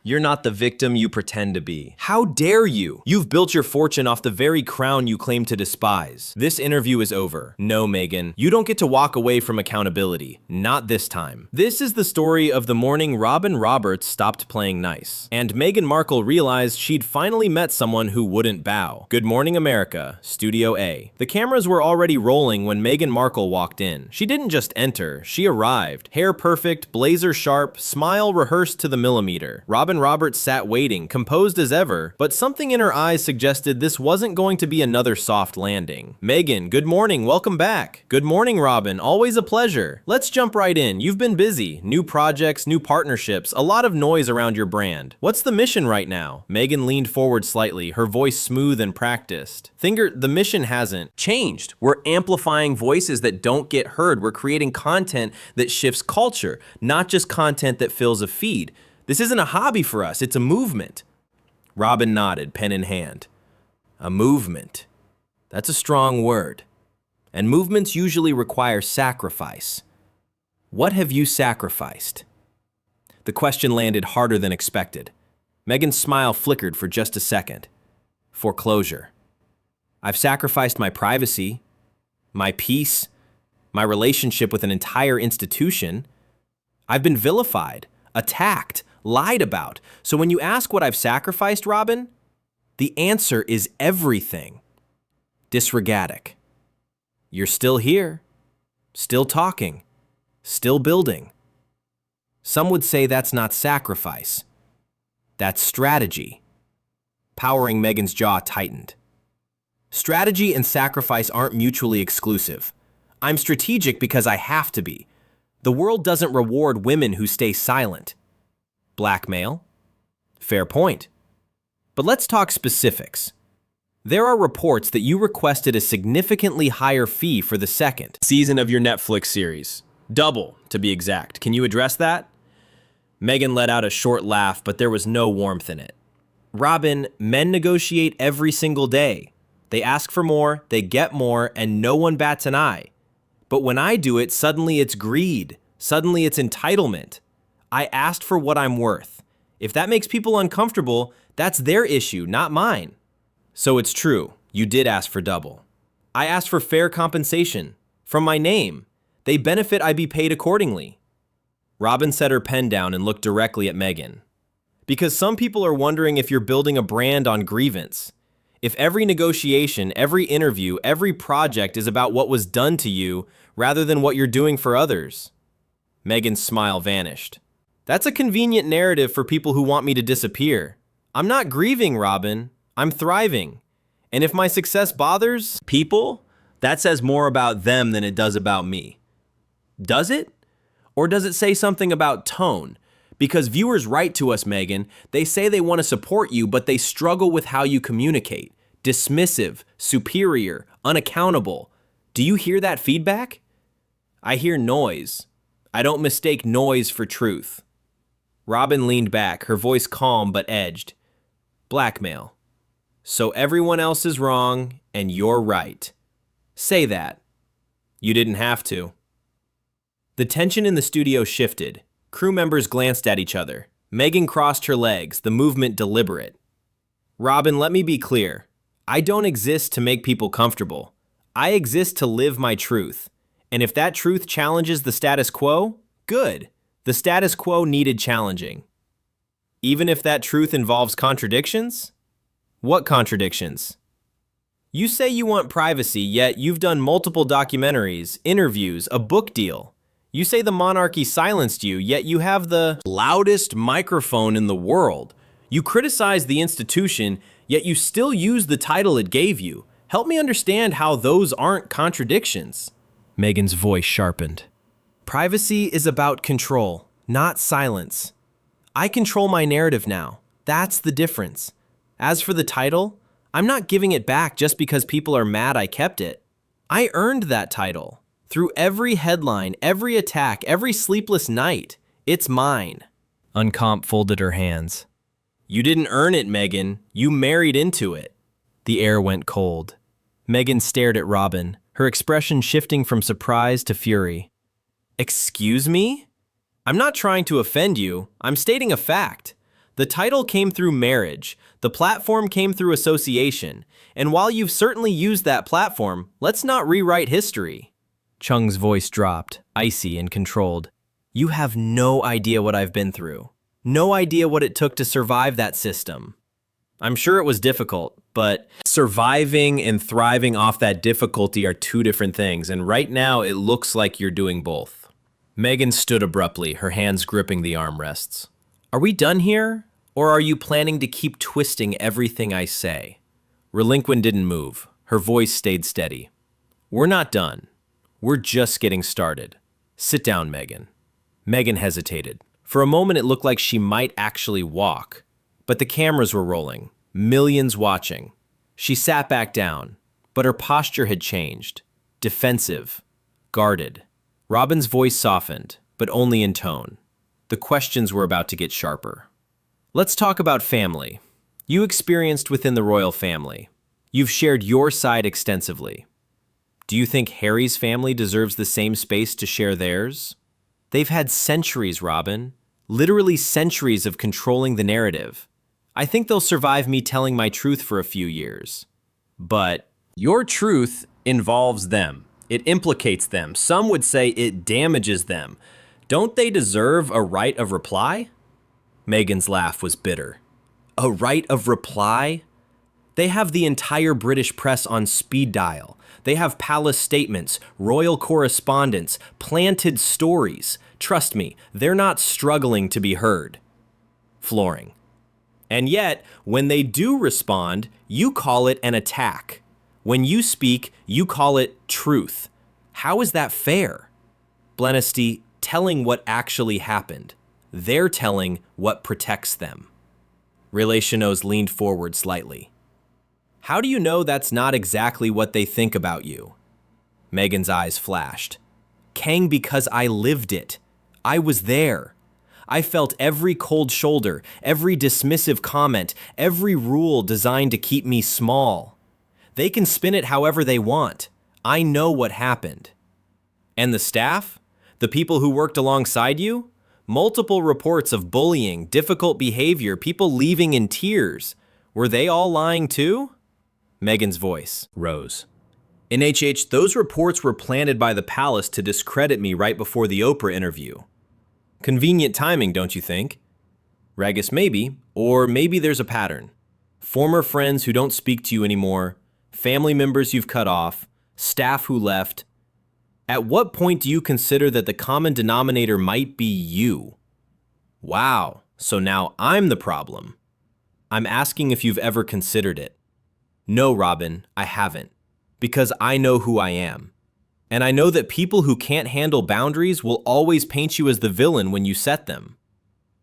You're not the victim you pretend to be. How dare you? You've built your fortune off the very crown you claim to despise. This interview is over. No, Meghan, you don't get to walk away from accountability. Not this time. This is the story of the morning Robin Roberts stopped playing nice, and Meghan Markle realized she'd finally met someone who wouldn't bow. Good morning, America, Studio A. The cameras were already rolling when Meghan Markle walked in. She didn't just enter, she arrived. Hair perfect, blazer sharp, smile rehearsed to the millimeter. Robin Roberts sat waiting, composed as ever, but something in her eyes suggested this wasn't going to be another soft landing. Meghan, good morning, welcome back. Good morning, Robin, always a pleasure. Let's jump right in. You've been busy. New projects, new partnerships, a lot of noise around your brand. What's the mission right now? Meghan leaned forward slightly, her voice smooth and practiced. The mission hasn't changed. We're amplifying voices that don't get heard. We're creating content that shifts culture, not just content that fills a feed. This isn't a hobby for us, it's a movement. Robin nodded, pen in hand. A movement. That's a strong word. And movements usually require sacrifice. What have you sacrificed? The question landed harder than expected. Meghan's smile flickered for just a second. Foreclosure. I've sacrificed my privacy, my peace, my relationship with an entire institution. I've been vilified, attacked, lied about. So when you ask what I've sacrificed, Robin, the answer is everything. Disregadic. You're still here, still talking, still building. Some would say that's not sacrifice. That's strategy. Powering Meghan's jaw tightened. Strategy and sacrifice aren't mutually exclusive. I'm strategic because I have to be. The world doesn't reward women who stay silent. Blackmail? Fair point. But let's talk specifics. There are reports that you requested a significantly higher fee for the second season of your Netflix series. Double, to be exact. Can you address that? Meghan let out a short laugh, but there was no warmth in it. Robin, men negotiate every single day. They ask for more, they get more, and no one bats an eye. But when I do it, suddenly it's greed. Suddenly it's entitlement. I asked for what I'm worth. If that makes people uncomfortable, that's their issue, not mine. So it's true, you did ask for double. I asked for fair compensation. From my name. They benefit, I be paid accordingly. Robin set her pen down and looked directly at Meghan. Because some people are wondering if you're building a brand on grievance. If every negotiation, every interview, every project is about what was done to you rather than what you're doing for others. Meghan's smile vanished. That's a convenient narrative for people who want me to disappear. I'm not grieving, Robin. I'm thriving. And if my success bothers people, that says more about them than it does about me. Does it? Or does it say something about tone? Because viewers write to us, Meghan. They say they want to support you, but they struggle with how you communicate. Dismissive, superior, unaccountable. Do you hear that feedback? I hear noise. I don't mistake noise for truth. Robin leaned back, her voice calm but edged. Blackmail. So everyone else is wrong, and you're right. Say that. You didn't have to. The tension in the studio shifted. Crew members glanced at each other. Meghan crossed her legs, the movement deliberate. Robin, let me be clear. I don't exist to make people comfortable. I exist to live my truth. And if that truth challenges the status quo, good. The status quo needed challenging. Even if that truth involves contradictions? What contradictions? You say you want privacy, yet you've done multiple documentaries, interviews, a book deal. You say the monarchy silenced you, yet you have the loudest microphone in the world. You criticize the institution, yet you still use the title it gave you. Help me understand how those aren't contradictions. Meghan's voice sharpened. Privacy is about control, not silence. I control my narrative now. That's the difference. As for the title, I'm not giving it back just because people are mad I kept it. I earned that title. Through every headline, every attack, every sleepless night, it's mine. Uncomp folded her hands. You didn't earn it, Meghan. You married into it. The air went cold. Meghan stared at Robin, her expression shifting from surprise to fury. Excuse me? I'm not trying to offend you. I'm stating a fact. The title came through marriage, the platform came through association, and while you've certainly used that platform, let's not rewrite history. Chung's voice dropped, icy and controlled. You have no idea what I've been through. No idea what it took to survive that system. I'm sure it was difficult, but surviving and thriving off that difficulty are two different things, and right now it looks like you're doing both. Meghan stood abruptly, her hands gripping the armrests. Are we done here? Or are you planning to keep twisting everything I say? Relinquin didn't move. Her voice stayed steady. We're not done. We're just getting started. Sit down, Meghan. Meghan hesitated. For a moment, it looked like she might actually walk. But the cameras were rolling, millions watching. She sat back down, but her posture had changed. Defensive, guarded. Robin's voice softened, but only in tone. The questions were about to get sharper. Let's talk about family. You experienced within the royal family. You've shared your side extensively. Do you think Harry's family deserves the same space to share theirs? They've had centuries, Robin. Literally centuries of controlling the narrative. I think they'll survive me telling my truth for a few years. But your truth involves them. It implicates them. Some would say it damages them. Don't they deserve a right of reply? Meghan's laugh was bitter. A right of reply? They have the entire British press on speed dial. They have palace statements, royal correspondence, planted stories. Trust me, they're not struggling to be heard. Flooring. And yet, when they do respond, you call it an attack. When you speak, you call it truth. How is that fair? Blenesty, telling what actually happened. They're telling what protects them. Relationos leaned forward slightly. How do you know that's not exactly what they think about you? Meghan's eyes flashed. Kang, because I lived it. I was there. I felt every cold shoulder, every dismissive comment, every rule designed to keep me small. They can spin it however they want. I know what happened. And the staff? The people who worked alongside you? Multiple reports of bullying, difficult behavior, people leaving in tears. Were they all lying too? Meghan's voice rose. In HH, those reports were planted by the palace to discredit me right before the Oprah interview. Convenient timing, don't you think? Ragus, maybe, or maybe there's a pattern. Former friends who don't speak to you anymore, family members you've cut off, staff who left. At what point do you consider that the common denominator might be you? Wow, so now I'm the problem. I'm asking if you've ever considered it. No, Robin, I haven't, because I know who I am. And I know that people who can't handle boundaries will always paint you as the villain when you set them.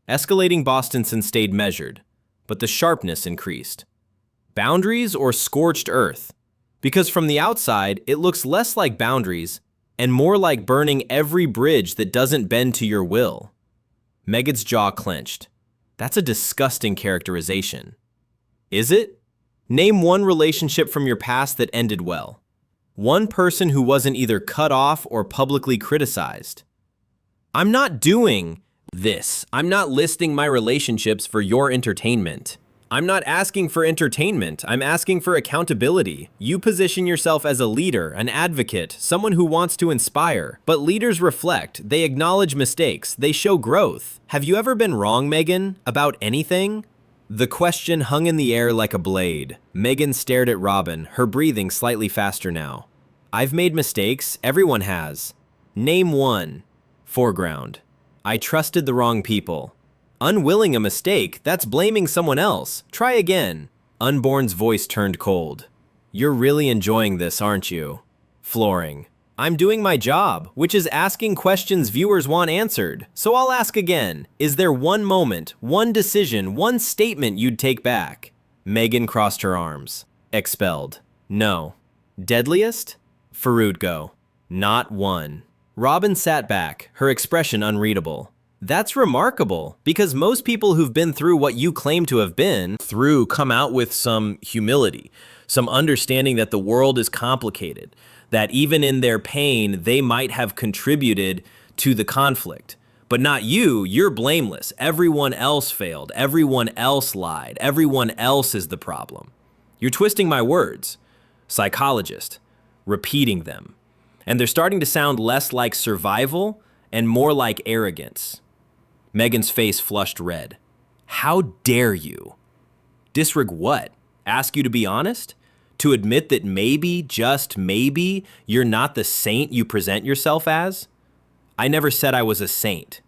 Escalating Bostonson stayed measured, but the sharpness increased. Boundaries or scorched earth? Because from the outside, it looks less like boundaries and more like burning every bridge that doesn't bend to your will. Meghan's jaw clenched. That's a disgusting characterization. Is it? Name one relationship from your past that ended well. One person who wasn't either cut off or publicly criticized. I'm not doing this. I'm not listing my relationships for your entertainment. I'm not asking for entertainment. I'm asking for accountability. You position yourself as a leader, an advocate, someone who wants to inspire. But leaders reflect. They acknowledge mistakes. They show growth. Have you ever been wrong, Meghan, about anything? The question hung in the air like a blade. Meghan stared at Robin, her breathing slightly faster now. I've made mistakes. Everyone has. Name one. Foreground. I trusted the wrong people. Unwilling a mistake, that's blaming someone else. Try again. Unborn's voice turned cold. You're really enjoying this, aren't you? Flooring. I'm doing my job, which is asking questions viewers want answered. So I'll ask again. Is there one moment, one decision, one statement you'd take back? Meghan crossed her arms. Expelled. No. Deadliest? Farood go. Not one. Robin sat back, her expression unreadable. That's remarkable, because most people who've been through what you claim to have been through come out with some humility, some understanding that the world is complicated, that even in their pain, they might have contributed to the conflict. But not you, you're blameless. Everyone else failed. Everyone else lied. Everyone else is the problem. You're twisting my words. Psychologist. Repeating them. And they're starting to sound less like survival and more like arrogance. Meghan's face flushed red. How dare you? Disrig what? Ask you to be honest? To admit that maybe, just maybe, you're not the saint you present yourself as? I never said I was a saint.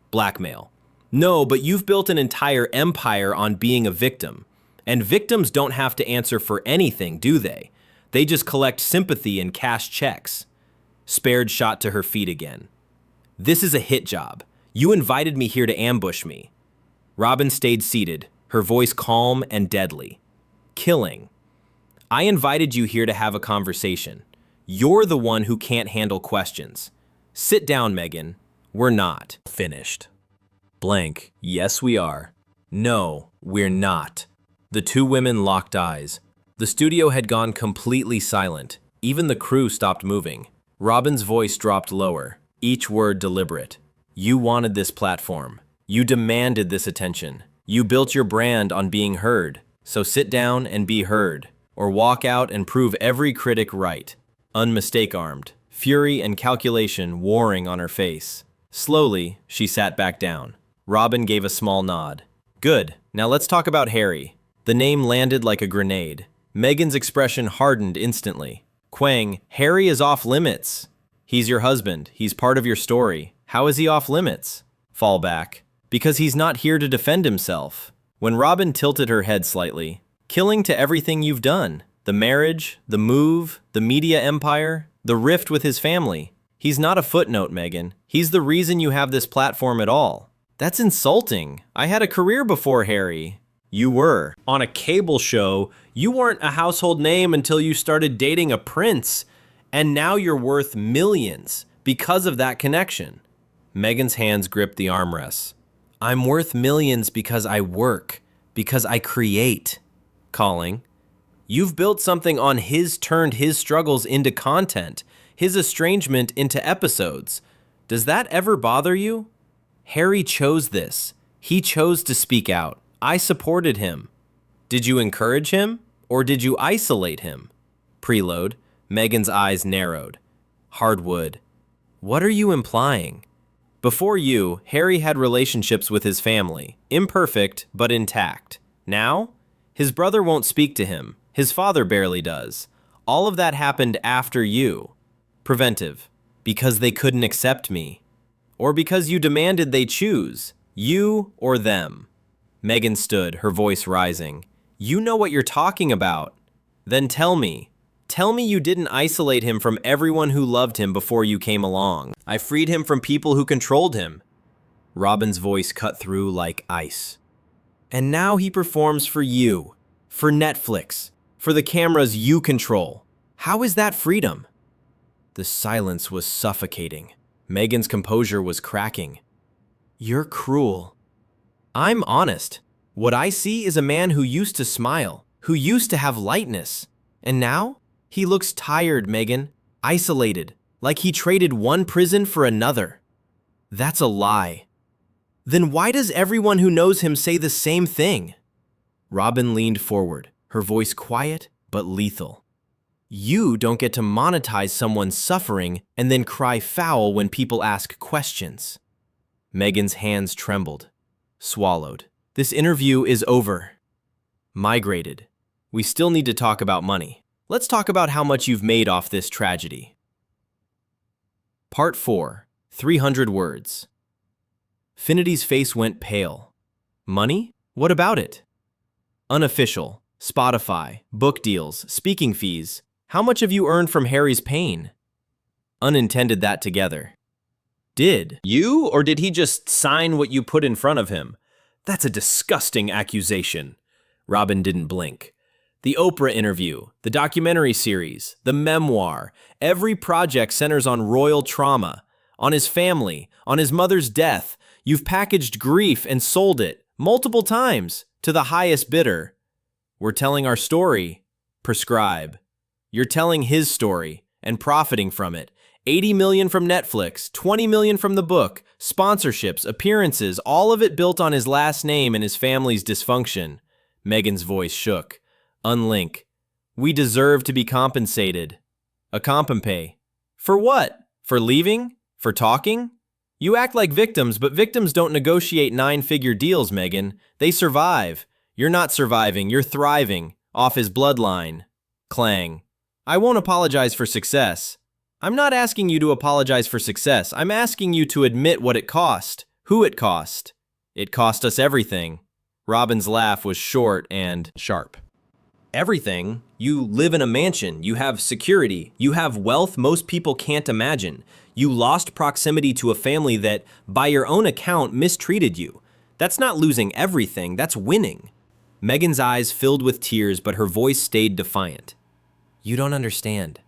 Blackmail. No, but you've built an entire empire on being a victim. And victims don't have to answer for anything, do they? They just collect sympathy and cash checks. Spared shot to her feet again. This is a hit job. You invited me here to ambush me. Robin stayed seated, her voice calm and deadly. Killing. I invited you here to have a conversation. You're the one who can't handle questions. Sit down, Meghan. We're not. Finished. Blank. Yes, we are. No, we're not. The two women locked eyes. The studio had gone completely silent. Even the crew stopped moving. Robin's voice dropped lower, each word deliberate. You wanted this platform. You demanded this attention. You built your brand on being heard. So sit down and be heard, or walk out and prove every critic right. Unmistake-armed, fury and calculation warring on her face. Slowly, she sat back down. Robin gave a small nod. Good, now let's talk about Harry. The name landed like a grenade. Meghan's expression hardened instantly. Quang, Harry is off limits. He's your husband. He's part of your story. How is he off limits? Fall back. Because he's not here to defend himself. When Robin tilted her head slightly, killing to everything you've done. The marriage, the move, the media empire, the rift with his family. He's not a footnote, Meghan. He's the reason you have this platform at all. That's insulting. I had a career before Harry. You were. On a cable show, you weren't a household name until you started dating a prince. And now you're worth millions because of that connection. Meghan's hands gripped the armrests. I'm worth millions because I work, because I create. Calling. You've built something on turned his struggles into content, his estrangement into episodes. Does that ever bother you? Harry chose this. He chose to speak out. I supported him. Did you encourage him, or did you isolate him? Preload. Meghan's eyes narrowed. Hardwood. What are you implying? Before you, Harry had relationships with his family, imperfect but intact. Now, his brother won't speak to him. His father barely does. All of that happened after you. Preventive. Because they couldn't accept me. Or because you demanded they choose. You or them. Meghan stood, her voice rising. You know what you're talking about. Then tell me. Tell me you didn't isolate him from everyone who loved him before you came along. I freed him from people who controlled him. Robin's voice cut through like ice. And now he performs for you, for Netflix, for the cameras you control. How is that freedom? The silence was suffocating. Meghan's composure was cracking. You're cruel. I'm honest. What I see is a man who used to smile, who used to have lightness. And now? He looks tired, Meghan, isolated, like he traded one prison for another. That's a lie. Then why does everyone who knows him say the same thing? Robin leaned forward, her voice quiet but lethal. You don't get to monetize someone's suffering and then cry foul when people ask questions. Meghan's hands trembled, swallowed. This interview is over. Migrated. We still need to talk about money. Let's talk about how much you've made off this tragedy. Part 4. 300 words. Finity's face went pale. Money? What about it? Unofficial. Spotify. Book deals. Speaking fees. How much have you earned from Harry's pain? Unintended that together. Did you, or did he just sign what you put in front of him? That's a disgusting accusation. Robin didn't blink. The Oprah interview, the documentary series, the memoir, every project centers on royal trauma, on his family, on his mother's death. You've packaged grief and sold it, multiple times, to the highest bidder. We're telling our story. Prescribe. You're telling his story and profiting from it, $80 million from Netflix, $20 million from the book, sponsorships, appearances, all of it built on his last name and his family's dysfunction. Meghan's voice shook. Unlink. We deserve to be compensated. A compensate. For what? For leaving? For talking? You act like victims, but victims don't negotiate nine-figure deals, Meghan. They survive. You're not surviving, you're thriving. Off his bloodline. Clang. I won't apologize for success. I'm not asking you to apologize for success. I'm asking you to admit what it cost, who it cost. It cost us everything. Robin's laugh was short and sharp. Everything? You live in a mansion, you have security, you have wealth most people can't imagine. You lost proximity to a family that, by your own account, mistreated you. That's not losing everything, that's winning. Meghan's eyes filled with tears, but her voice stayed defiant. You don't understand.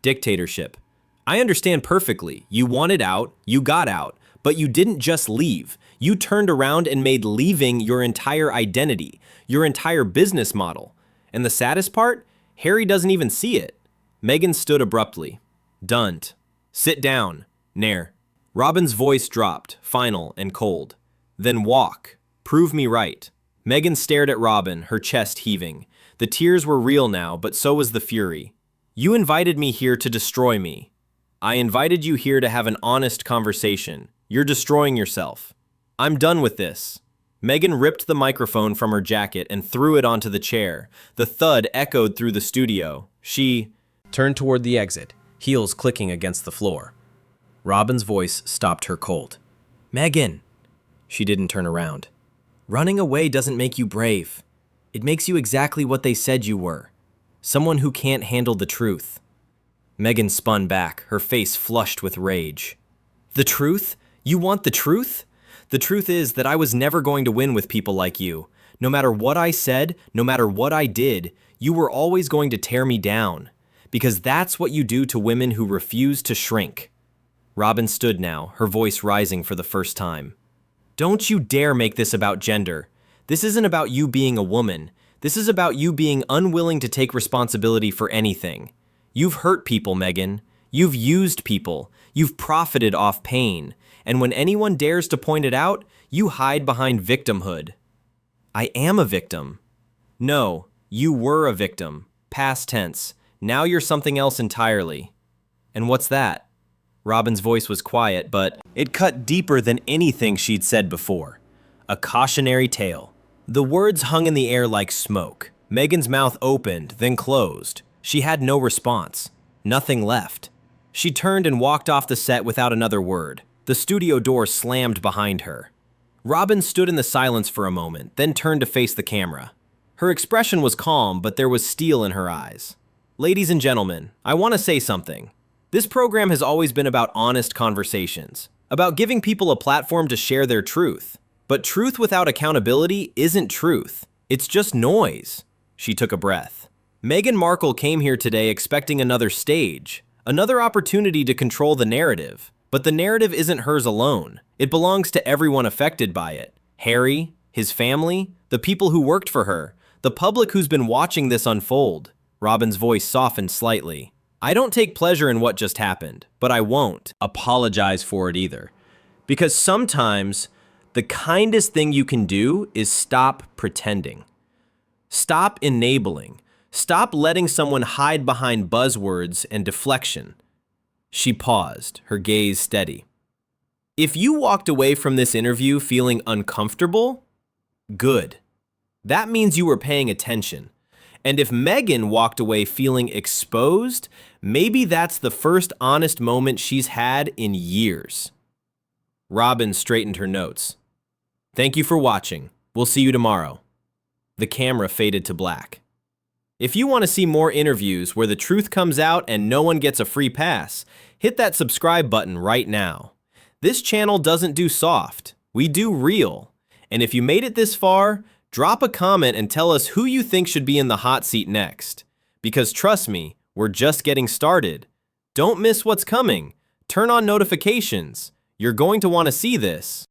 Dictatorship. I understand perfectly. You wanted out, you got out, but you didn't just leave. You turned around and made leaving your entire identity, your entire business model. And the saddest part? Harry doesn't even see it. Meghan stood abruptly. Dunt. Sit down. Nair. Robin's voice dropped, final and cold. Then walk. Prove me right. Meghan stared at Robin, her chest heaving. The tears were real now, but so was the fury. You invited me here to destroy me. I invited you here to have an honest conversation. You're destroying yourself. I'm done with this. Meghan ripped the microphone from her jacket and threw it onto the chair. The thud echoed through the studio. She turned toward the exit, heels clicking against the floor. Robin's voice stopped her cold. Meghan! She didn't turn around. Running away doesn't make you brave. It makes you exactly what they said you were. Someone who can't handle the truth. Meghan spun back, her face flushed with rage. The truth? You want the truth? The truth is that I was never going to win with people like you. No matter what I said, no matter what I did, you were always going to tear me down. Because that's what you do to women who refuse to shrink. Robin stood now, her voice rising for the first time. Don't you dare make this about gender. This isn't about you being a woman. This is about you being unwilling to take responsibility for anything. You've hurt people, Meghan. You've used people. You've profited off pain. And when anyone dares to point it out, you hide behind victimhood. I am a victim. No, you were a victim. Past tense. Now you're something else entirely. And what's that? Robin's voice was quiet, but it cut deeper than anything she'd said before. A cautionary tale. The words hung in the air like smoke. Meghan's mouth opened, then closed. She had no response. Nothing left. She turned and walked off the set without another word. The studio door slammed behind her. Robin stood in the silence for a moment, then turned to face the camera. Her expression was calm, but there was steel in her eyes. Ladies and gentlemen, I want to say something. This program has always been about honest conversations, about giving people a platform to share their truth. But truth without accountability isn't truth. It's just noise. She took a breath. Meghan Markle came here today expecting another stage, another opportunity to control the narrative. But the narrative isn't hers alone. It belongs to everyone affected by it. Harry, his family, the people who worked for her, the public who's been watching this unfold. Robin's voice softened slightly. I don't take pleasure in what just happened, but I won't apologize for it either. Because sometimes the kindest thing you can do is stop pretending. Stop enabling. Stop letting someone hide behind buzzwords and deflection. She paused, her gaze steady. If you walked away from this interview feeling uncomfortable, good. That means you were paying attention. And if Meghan walked away feeling exposed, maybe that's the first honest moment she's had in years. Robin straightened her notes. Thank you for watching. We'll see you tomorrow. The camera faded to black. If you want to see more interviews where the truth comes out and no one gets a free pass, hit that subscribe button right now. This channel doesn't do soft, we do real. And if you made it this far, drop a comment and tell us who you think should be in the hot seat next. Because trust me, we're just getting started. Don't miss what's coming. Turn on notifications. You're going to want to see this.